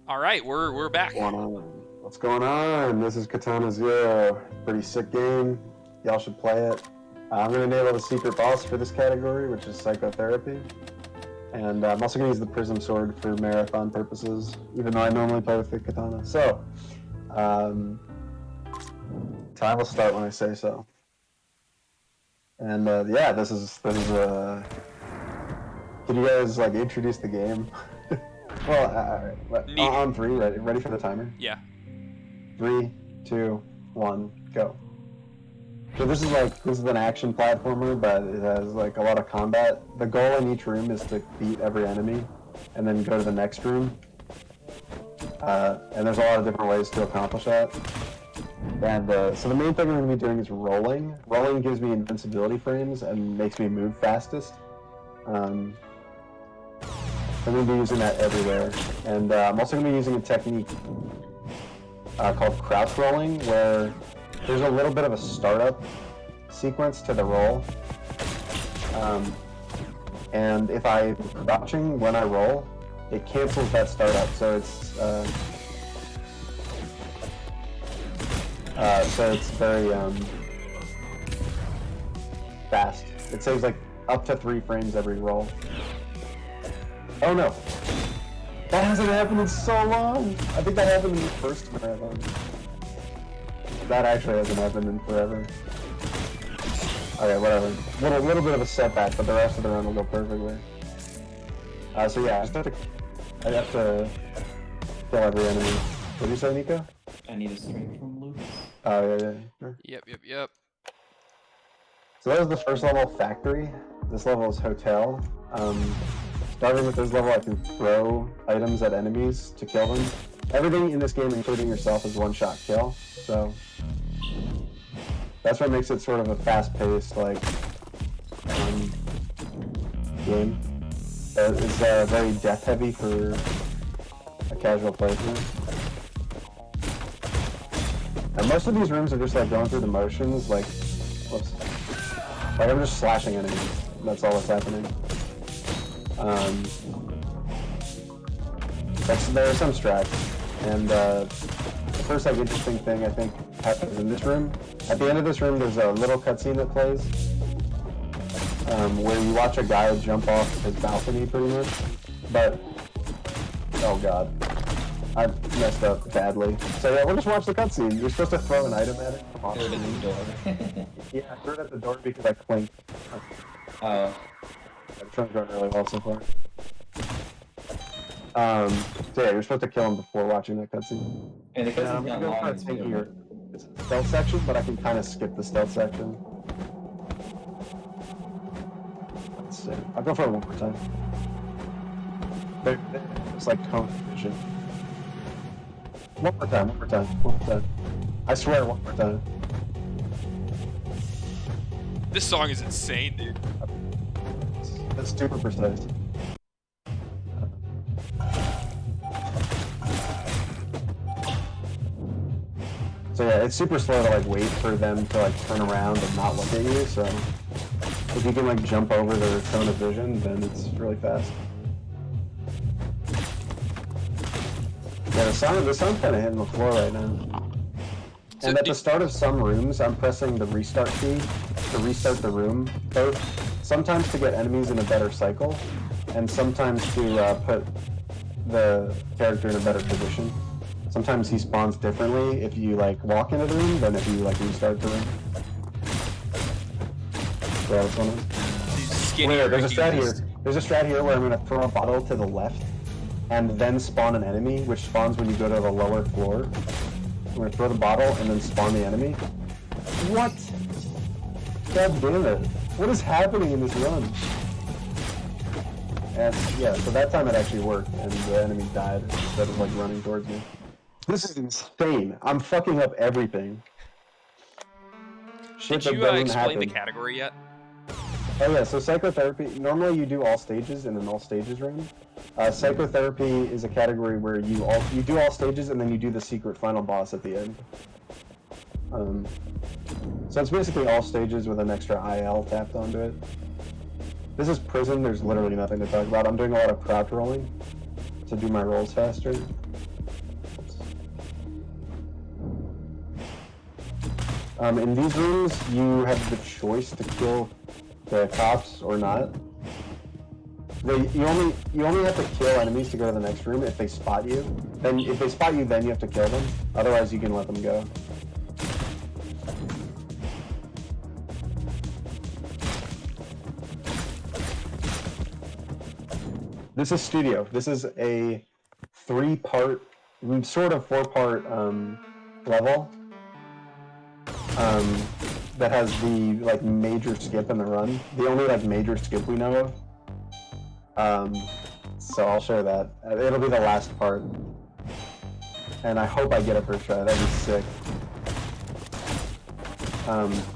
All right, we're back. What's going on? This is Katana Zero. Pretty sick game. Y'all should play it. I'm going to enable the secret boss for this category, which is psychotherapy. And I'm also going to use the prism sword for marathon purposes, even though I normally play with the katana. So, time will start when I say so. And yeah, this is can you guys like introduce the game? Well, all right. On three, ready for the timer? Yeah. 3, 2, 1, go. So this is an action platformer, but it has like a lot of combat. The goal in each room is to beat every enemy, and then go to the next room. And there's a lot of different ways to accomplish that. And so the main thing I'm going to be doing is rolling. Rolling gives me invincibility frames and makes me move fastest. I'm going to be using that everywhere. And I'm also going to be using a technique called crouch rolling, where there's a little bit of a startup sequence to the roll. And if I'm crouching when I roll, it cancels that startup. So it's very fast. It saves like up to 3 frames every roll. Oh no! That hasn't happened in so long! I think that happened in the first marathon. That actually hasn't happened in forever. Okay, whatever. Little bit of a setback, but the rest of the run will go perfectly. So yeah, I have to kill every enemy. What did you say, Nico? I need a string from Lucas. Oh, yeah. Sure. Yep. So that was the first level, Factory. This level is Hotel. Starting with this level, I can throw items at enemies to kill them. Everything in this game, including yourself, is one-shot kill. So that's what makes it sort of a fast-paced, like, game. It's very death-heavy for a casual playthrough. And most of these rooms are just like going through the motions, like, whoops. Like I'm just slashing enemies. That's all that's happening. There are some strats, and the first like interesting thing I think happens in this room. At the end of this room, there's a little cutscene that plays, where you watch a guy jump off his balcony, pretty much. But oh god, I messed up badly. So yeah, we'll just watch the cutscene. You're supposed to throw an item at it. Throw it at the door. Yeah, I threw it at the door because I clinked. Oh. It's going really well so far. So yeah, you're supposed to kill him before watching that cutscene. And the cutscene's not long. It's a stealth section, but I can kind of skip the stealth section. Let's see. I'll go for it one more time. It's like cone vision. One more time. I swear, one more time. This song is insane, dude. That's super precise. So yeah, it's super slow to like wait for them to like turn around and not look at you, so if you can like jump over their cone of vision, then it's really fast. Yeah, the sound's kind of hitting the floor right now. And at the start of some rooms, I'm pressing the restart key to restart the room, both sometimes to get enemies in a better cycle, and sometimes to put the character in a better position. Sometimes he spawns differently if you like walk into the room than if you like restart the room. Yeah, that's one of them. There's a strat here. There's a strat here where I'm gonna throw a bottle to the left, and then spawn an enemy, which spawns when you go to the lower floor. I'm gonna throw the bottle and then spawn the enemy. What? God damn it. What is happening in this run? And yeah, so that time it actually worked, and the enemy died instead of like running towards me. This is insane. I'm fucking up everything. Did you explain the category yet? Oh yeah, so psychotherapy, normally you do all stages in an all stages room. Psychotherapy is a category where you do all stages and then you do the secret final boss at the end. So it's basically all stages with an extra IL tapped onto it. This is prison, there's literally nothing to talk about. I'm doing a lot of crouch rolling to do my rolls faster. In these rooms, you have the choice to kill the cops or not. You only have to kill enemies to go to the next room if they spot you. Then if they spot you, then you have to kill them. Otherwise, you can let them go. This is Studio. This is a 3-part, sort of 4-part level that has the like major skip in the run. The only like major skip we know of. So I'll share that. It'll be the last part, and I hope I get it first try. That'd be sick.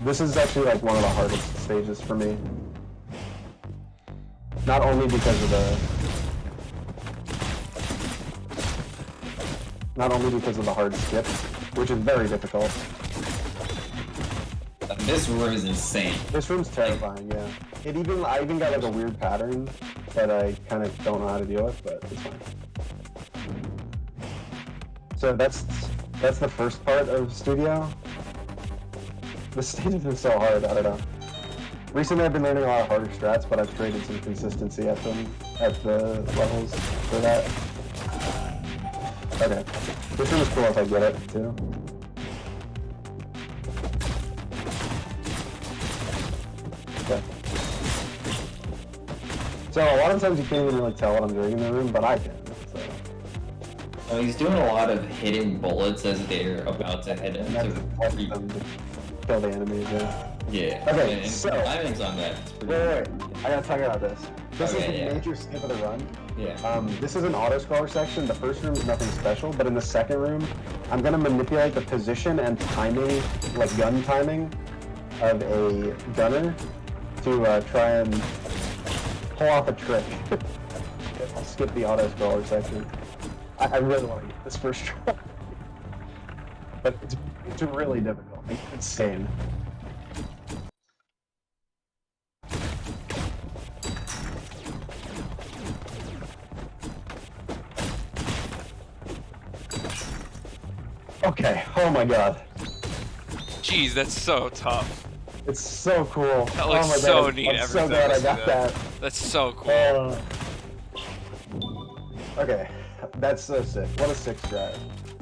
This is actually like one of the hardest stages for me. Not only because of the hard skip, which is very difficult. This room is insane. This room's terrifying, yeah. I even got like a weird pattern that I kind of don't know how to deal with, but it's fine. So that's the first part of Studio. The stages are so hard, I don't know. Recently I've been learning a lot of harder strats, but I've created some consistency at the levels for that. Okay. This room is cool if I get it, too. Okay. So a lot of times you can't even really tell what I'm doing in the room, but I can. So he's doing a lot of hitting bullets as they're about to hit him. To kill the enemies, yeah. Yeah. Okay, and so... timing's on that. Wait. I gotta talk about this. This is the yeah. major skip of the run. Yeah. This is an auto-scroller section. The first room is nothing special, but in the second room, I'm gonna manipulate the position and timing, like gun timing, of a gunner to try and pull off a trick. I'll skip the auto-scroller section. I really want to get this first try. But it's really difficult. It's insane. Okay, oh my god. Jeez, that's so tough. It's so cool. That looks oh my so god. neat. I'm so glad I got that. That's so cool. Okay, that's so sick. What a sick strat.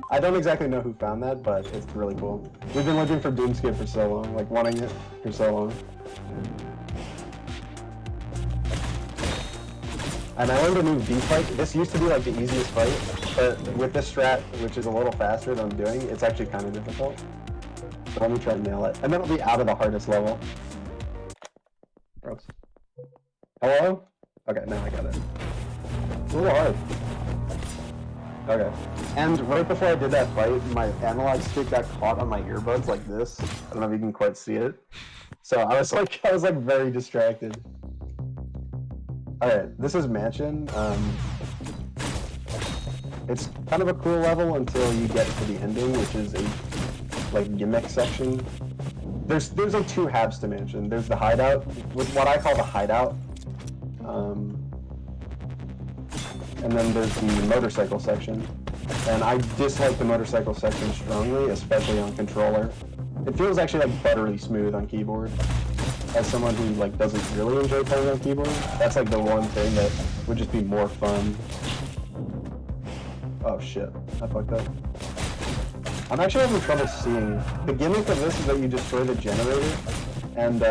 I don't exactly know who found that, but it's really cool. We've been looking for Doomskip for so long, like wanting it for so long. And I learned a new B fight. This used to be like the easiest fight, but with this strat, which is a little faster than I'm doing, it's actually kind of difficult. So let me try and nail it. And then it'll be out of the hardest level. Gross. Hello? Okay, now I got it. It's a little hard. Okay. And right before I did that fight, my analog stick got caught on my earbuds like this. I don't know if you can quite see it. So I was like very distracted. Alright, this is Mansion. It's kind of a cool level until you get to the ending, which is a like gimmick section. There's like 2 halves to Mansion. There's the hideout, with what I call the hideout. And then there's the motorcycle section. And I dislike the motorcycle section strongly, especially on controller. It feels actually like buttery smooth on keyboard. As someone who like doesn't really enjoy playing on keyboard, that's like the one thing that would just be more fun. Oh shit, I fucked up. I'm actually having trouble seeing. The gimmick of this is that you destroy the generator, and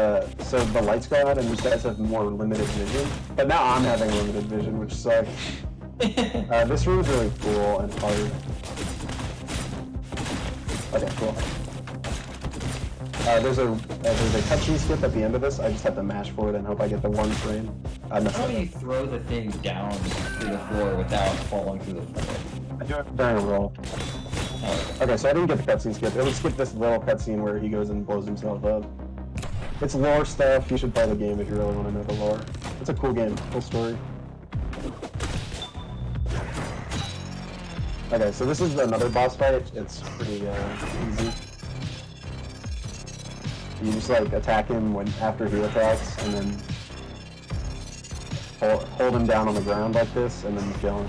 so the lights go out and these guys have more limited vision. But now I'm having limited vision, which sucks. This room's really cool and hard. Okay, cool. There's a cutscene skip at the end of this. I just have to mash forward and hope I get the 1 frame. I messed How up. do you throw the thing down through the floor without falling through the floor? I do it during a roll. Oh, Okay, so I didn't get the cutscene skip. It would skip this little cutscene where he goes and blows himself up. It's lore stuff. You should play the game if you really want to know the lore. It's a cool game, cool story. Okay, so this is another boss fight. It's pretty easy. You just like attack him after he attacks, and then hold him down on the ground like this, and then you kill him.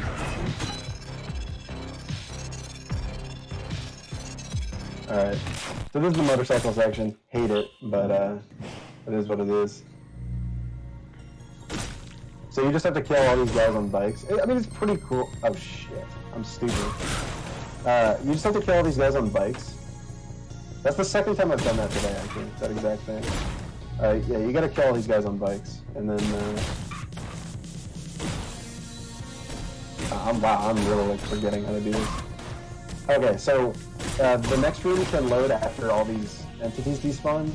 Alright. So this is the motorcycle section. Hate it, but it is what it is. So you just have to kill all these guys on bikes. I mean, it's pretty cool. Oh shit, I'm stupid. You just have to kill all these guys on bikes. That's the second time I've done that today, actually, that exact thing. Yeah, you gotta kill all these guys on bikes, and then, wow, I'm really, like, forgetting how to do this. Okay, so, the next room can load after all these entities despawn,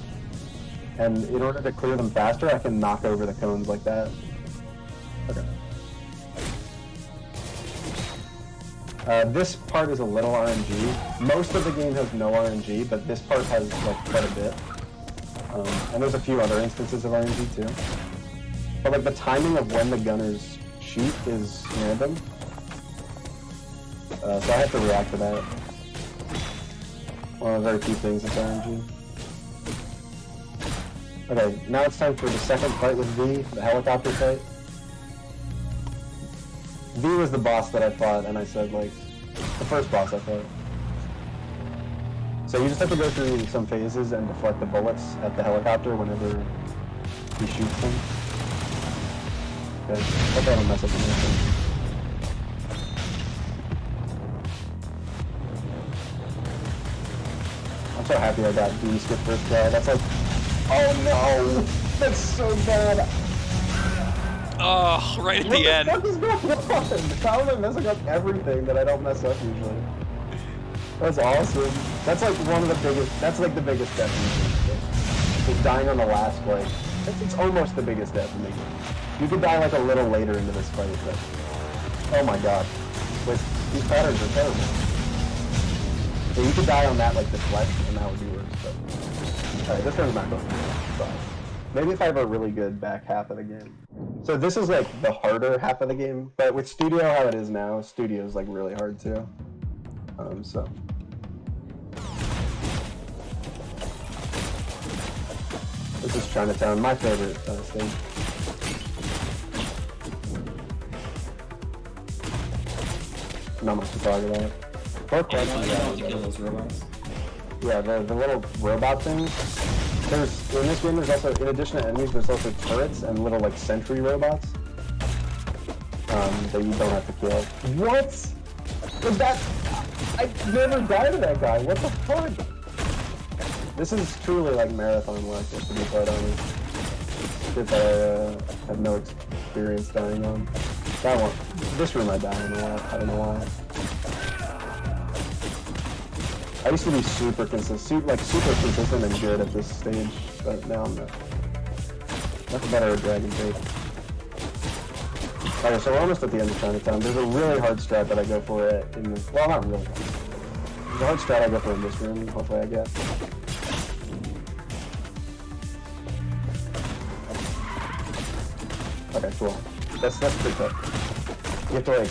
and in order to clear them faster, I can knock over the cones like that. Okay. This part is a little RNG. Most of the game has no RNG, but this part has like quite a bit. And there's a few other instances of RNG too. But like the timing of when the gunners shoot is random. So I have to react to that. One of the very few things that's RNG. Okay, now it's time for the second fight with V, the helicopter fight. V was the boss that I fought, and I said, like, the first boss I fought. So you just have to go through some phases and deflect the bullets at the helicopter whenever he shoots them. Okay, hope I don't mess up the mission. I'm so happy I got V skip first try. That's like, oh no! That's so bad! Oh, right at the end. What the fuck is going on? How am I messing up everything that I don't mess up usually? That's awesome. That's like one of the biggest, that's like the biggest death in the game. Just dying on the last fight. It's almost the biggest death in the game. You could die like a little later into this fight, but... Oh my god. Wait, these patterns are terrible. So you could die on that like deflect, and that would be worse, but... Alright, this one's not going good. Maybe if I have a really good back half of the game. So this is like the harder half of the game, but with Studio how it is now, Studio is like really hard too. So. This is Chinatown, my favorite stage. Not much to talk about. Yeah, the little robot things. In this game, there's also, in addition to enemies, there's also turrets and little, like, sentry robots that you don't have to kill. What? Was that... I never died to that guy. What the fuck? This is truly, like, marathon work, just to be quite honest. Shit that I have no experience dying on. That one. This room I die on a lot. I don't know why. I used to be super consistent and good at this stage, but now I'm not. That's better at Dragon Tape. Okay, so we're almost at the end of Chinatown. There's a really hard strat that I go for in this. Well, not really. There's a hard strat I go for in this room. Hopefully, I get. Okay, cool. That's pretty tough. You have to like,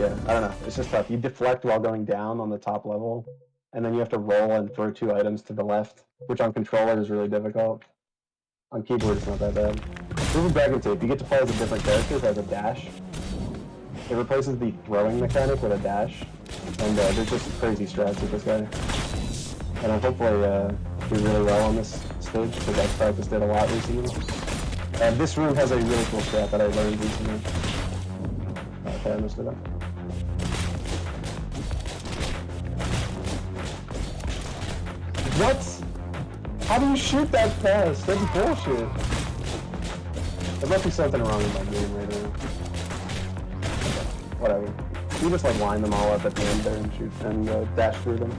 yeah, I don't know. It's just tough. You deflect while going down on the top level. And then you have to roll and throw 2 items to the left, which on controller is really difficult. On keyboard, it's not that bad. This is Dragon Tape. You get to play as a different character that has a dash. It replaces the throwing mechanic with a dash. And there's just crazy strats with this guy. And I'll hopefully do really well on this stage, because I've practiced it a lot recently. And this room has a really cool strat that I learned recently. Okay, I messed it up. What? How do you shoot that fast? That's bullshit. There must be something wrong with my game right now. Whatever. You just like line them all up at the end there and shoot and dash through them.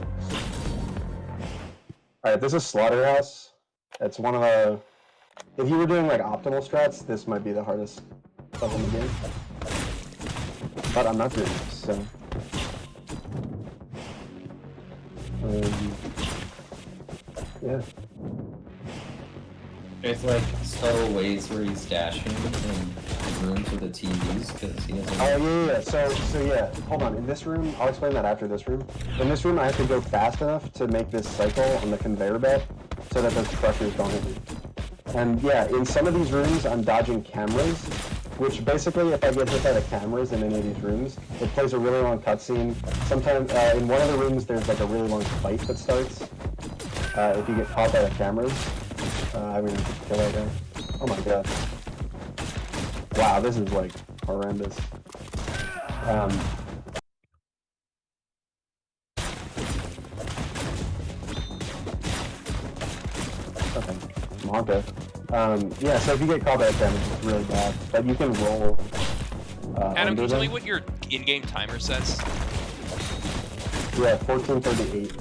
Alright, this is Slaughterhouse. It's one of the... If you were doing like optimal strats, this might be the hardest level in the game. But I'm not doing this, so... yeah. There's like subtle ways where he's dashing in rooms with the TVs because he doesn't. Oh yeah. So yeah. Hold on. In this room, I'll explain that after this room. In this room, I have to go fast enough to make this cycle on the conveyor belt so that those crushers don't hit me. And yeah, in some of these rooms, I'm dodging cameras, which basically, if I get hit by the cameras in any of these rooms, it plays a really long cutscene. Sometimes, in one of the rooms, there's like a really long fight that starts. If you get caught by the cameras. I mean, kill that guy. Oh my god. Wow, this is like horrendous. Okay, Monka. Yeah, so if you get caught by the cameras, it's really bad. But you can roll. Adam, can you tell me what your in-game timer says? Yeah, 1438.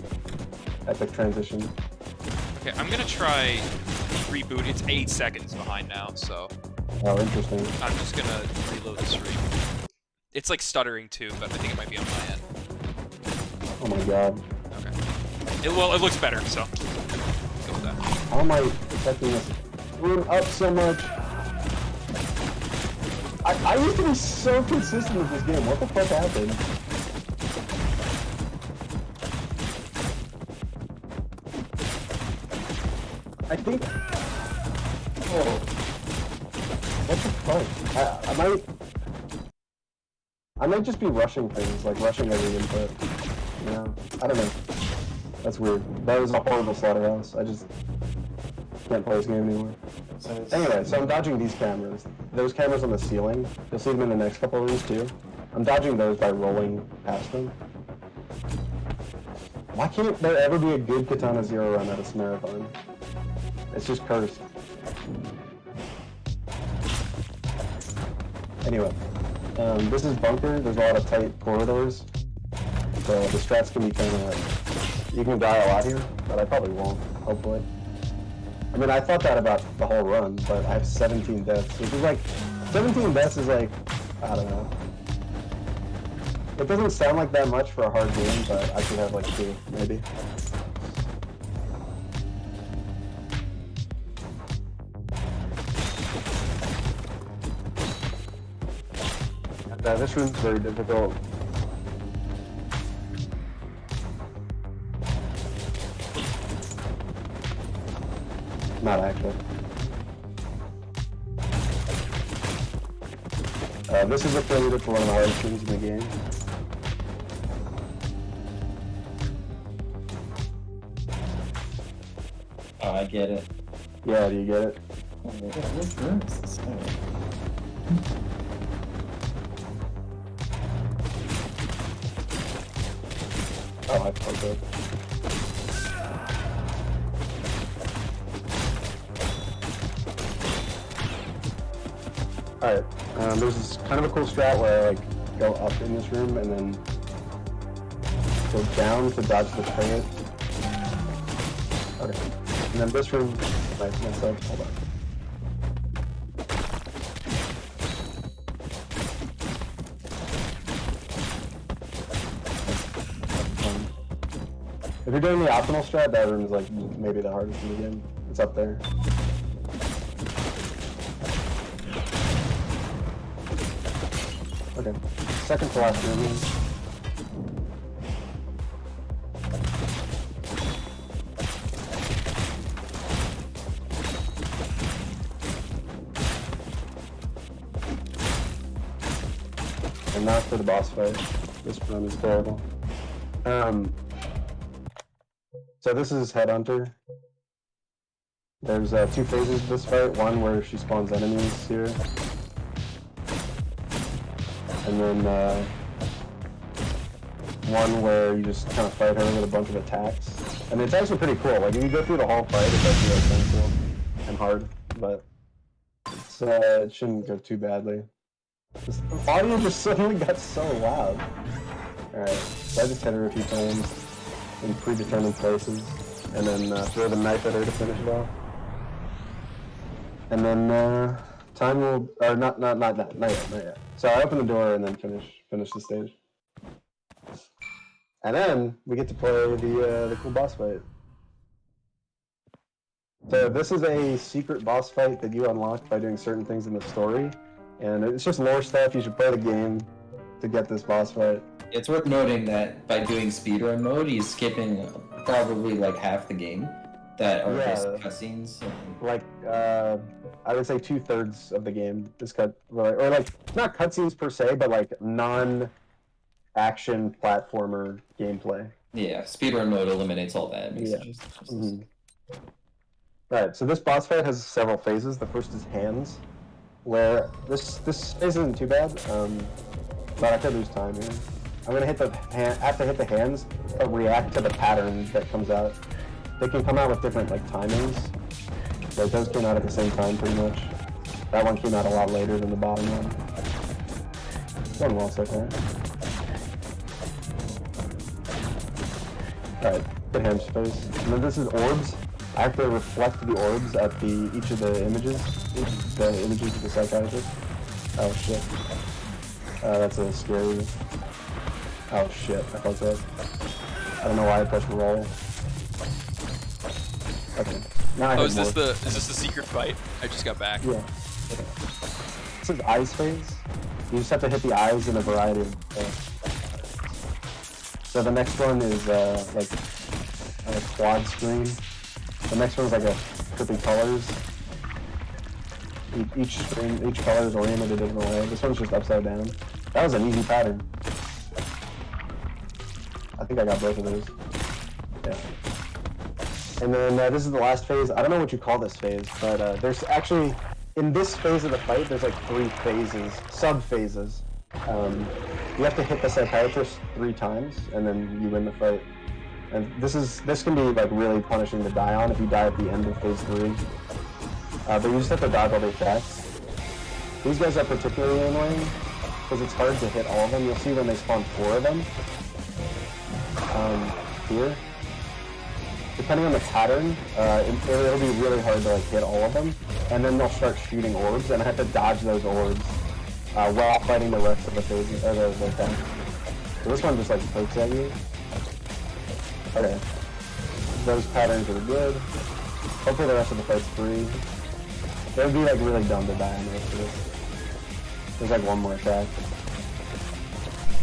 Epic transition. Okay, I'm gonna try reboot. It's 8 seconds behind now, so Oh, interesting. I'm just gonna reload the stream. It's like stuttering too, but I think it might be on my end. Oh my god. Okay. It looks better, so go with that. How am I affecting this room up so much? I used to be so consistent with this game. What the fuck happened? I think. Oh. What the fuck? I might just be rushing things, like rushing every input. You know? I don't know. That's weird. That was a horrible slaughterhouse. I just can't play this game anymore. Anyway, so I'm dodging these cameras. Those cameras on the ceiling, you'll see them in the next couple of rooms too. I'm dodging those by rolling past them. Why can't there ever be a good Katana Zero run at a SMARATHON? It's just cursed. Anyway, this is bunker. There's a lot of tight corridors. So the strats can be kind of... You can die a lot here, but I probably won't, hopefully. I mean, I thought that about the whole run, but I have 17 deaths, which is like... 17 deaths is like... I don't know. It doesn't sound like that much for a hard game, but I could have like 2, maybe. This room's very difficult. Not actually. This is affiliated for one of the hardest rooms in the game. Oh, I get it. Yeah, do you get it? Oh, what room is this? Oh, I fucked up. Alright, there's this kind of a cool strat where I like go up in this room and then go down to dodge the turret. Okay, and then this room, myself, hold on. If you're doing the optimal strat, that room is like maybe the hardest in the game. It's up there. Okay, second to last room. And now for the boss fight. This run is terrible. So this is Headhunter. There's 2 phases to this fight. One where she spawns enemies here. And then one where you just kind of fight her with a bunch of attacks. And it's actually pretty cool. Like if you go through the whole fight, it's actually like kind of cool and hard. But it's, it shouldn't go too badly. This audio just suddenly got so loud. Alright, so I just hit her a few times in predetermined places, and then throw the knife at her to finish it off. And then time will, or not yet. So I open the door and then finish the stage. And then we get to play the cool boss fight. So this is a secret boss fight that you unlock by doing certain things in the story, and it's just lore stuff. You should play the game to get this boss fight. It's worth noting that by doing speedrun mode, he's skipping probably like half the game. that are just Yeah. cutscenes. Like, I would say 2/3 of the game is cut, or like, not cutscenes per se, but like non-action platformer gameplay. Yeah, speedrun mode eliminates all that. It makes Yeah. it just Mm-hmm. Alright, so this boss fight has several phases. The first is hands, where this phase isn't too bad, but I could lose time here. I'm gonna hit have to hit the hands, but react to the pattern that comes out. They can come out with different like timings. Like those came out at the same time pretty much. That one came out a lot later than the bottom one. Going well so far. Alright, good hands phase. And then this is orbs. I have to reflect the orbs at each of the images of the psychiatrist. Oh shit. That's a scary. Oh shit, I felt that. I don't know why I pressed roll. Okay. Now I Oh, have is more. this the secret fight? I just got back. Yeah. Okay. This is eyes phase. You just have to hit the eyes in a variety of. So the next one is like a quad screen. The next one is like a trippy colors. Each color is oriented a different way. This one's just upside down. That was an easy pattern. I think I got both of those. Yeah. And then this is the last phase. I don't know what you call this phase, but there's actually, in this phase of the fight, there's like 3 phases, sub-phases. You have to hit the psychiatrist 3 times, and then you win the fight. And this can be like really punishing to die on if you die at the end of phase 3. But you just have to dodge all the attacks. These guys are particularly annoying because it's hard to hit all of them. You'll see when they spawn 4 of them. Here. Depending on the pattern, it'll be really hard to like hit all of them. And then they'll start shooting orbs, and I have to dodge those orbs while fighting the rest of the phases, or the attacks. So this one just like pokes at you. Okay. Those patterns are good. Hopefully the rest of the fight's free. It would be like really dumb to die on the rest of this. There's like one more attack.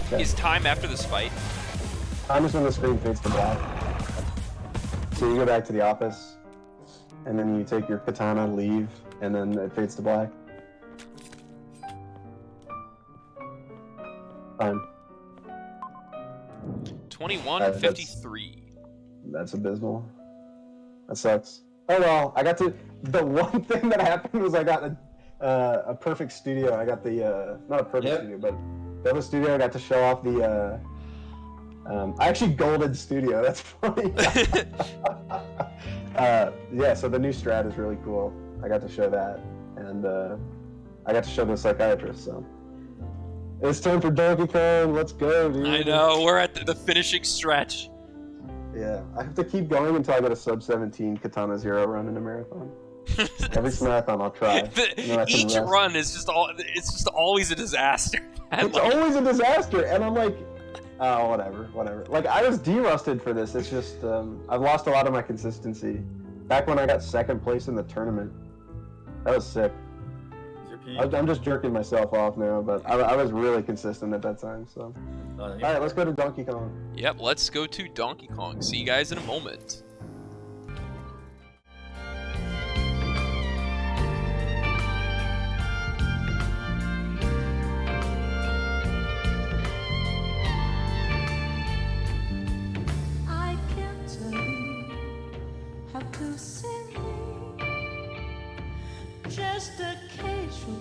Okay. Is time after this fight? Time is when the screen fades to black. So you go back to the office, and then you take your katana, leave, and then it fades to black. Fine. 21:53. That's abysmal. That sucks. Oh well, I got to. The one thing that happened was I got a perfect studio. I got the not a perfect studio, but the other studio. I got to show off the. I actually golded studio. That's funny. Yeah. So the new strat is really cool. I got to show that, and I got to show the psychiatrist. So it's time for Donkey Kong. Let's go, dude. I know, we're at the finishing stretch. Yeah, I have to keep going until I get a sub 17 Katana Zero run in a marathon. Every marathon I'll try. And then I can Each rest. run is just always a disaster. It's always a disaster, and I'm like, oh, whatever. Like, I was derusted for this. It's just, I've lost a lot of my consistency. Back when I got 2nd place in the tournament. That was sick. I'm just jerking myself off now, but I was really consistent at that time, so. Alright, let's go to Donkey Kong. Yep, let's go to Donkey Kong. See you guys in a moment. I can't tell you how to sing, just a casual